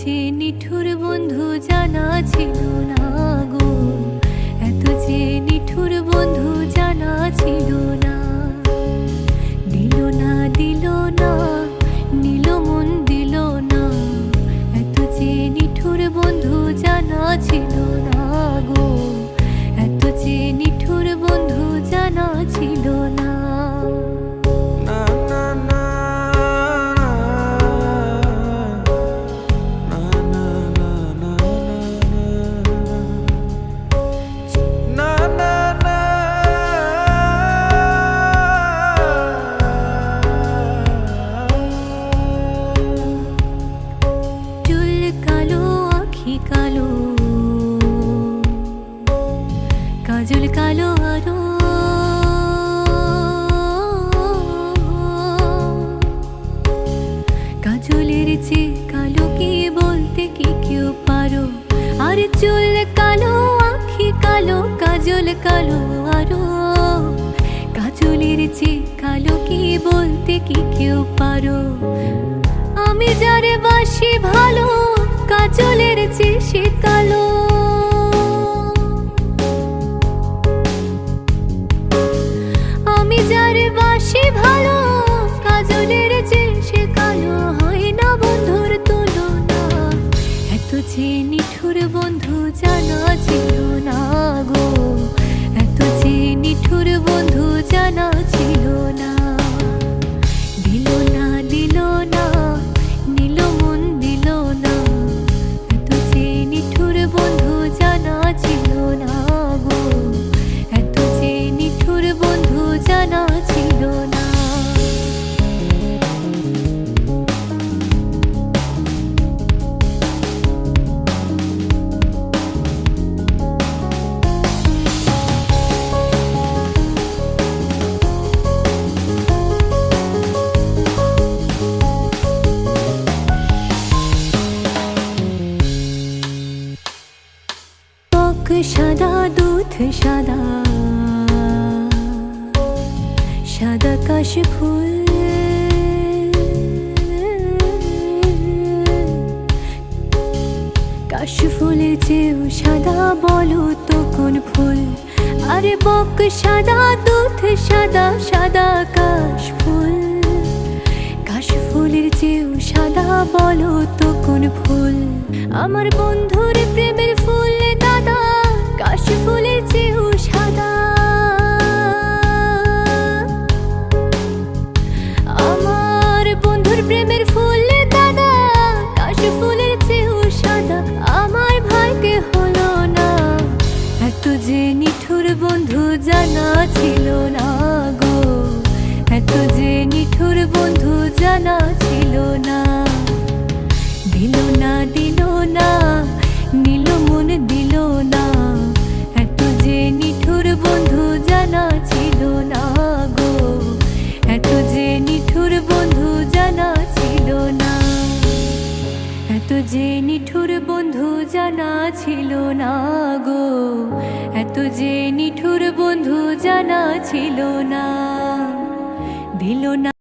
যে নিঠুর বন্ধু জানা ছিল না গো, এত যে নিঠুর বন্ধু জানা ছিল না। দিল না দিল না, নিল মন দিল না, এত যে নিঠুর বন্ধু জানা ছিল না গো, এত যে নিঠুর বন্ধু জানা ছিল না। কালো কাজল কালো আরো, কাজলের চেয়ে কালো কি বলতে কি কেউ পারো? আর চুল কালো আখি কালো কাজল কালো আরো, কাজলের চেয়ে কালো কি বলতে কি কেউ পারো? আমি যারে বাসি ভালো, কাজলের চেয়ে সে কালো। আমি যারে বাসি ভালো, কাজলের চেয়ে সে কালো। হয় না বন্ধুর তুলনা, এত যে নিঠুর বন্ধু জানা ছিল না গো, এত যে নিঠুর বন্ধু জানা ছিল না। দিল না দিল না, নিল মন দিল না, এত যে নিঠুর বন্ধু জানা ছিল না গো, এত যে নিঠুর বন্ধু জানা ছিল না। সাদা দুধ সাদা, সাদা কাশ ফুল, কাশ ফুলের চেয়েও সাদা বলো তো কোন ফুল? আরে বক সাদা দুধ সাদা, সাদা কাশ ফুল, কাশ ফুলের চেয়েও সাদা বলো তো কোন ফুল? আমার বন্ধুর প্রেমের ফুল দাদা, কাশ ফুলের চেয়েও সাদা। আমার বন্ধুর প্রেমের ফুল দাদা, কাশ ফুলের চেয়েও সাদা। আমার ভাগ্যে হলো না, এত যে নিঠুর বন্ধু জানা ছিল না গো, এত যে নিঠুর বন্ধু জানা ছিল না। দিল না দিল না, নিল মন দিল না, এত যে নিঠুর বন্ধু জানা ছিল না গো, এত যে নিঠুর বন্ধু জানা ছিল না, এত যে নিঠুর বন্ধু জানা ছিল না গো, এত যে নিঠুর বন্ধু জানা ছিল না। দিল না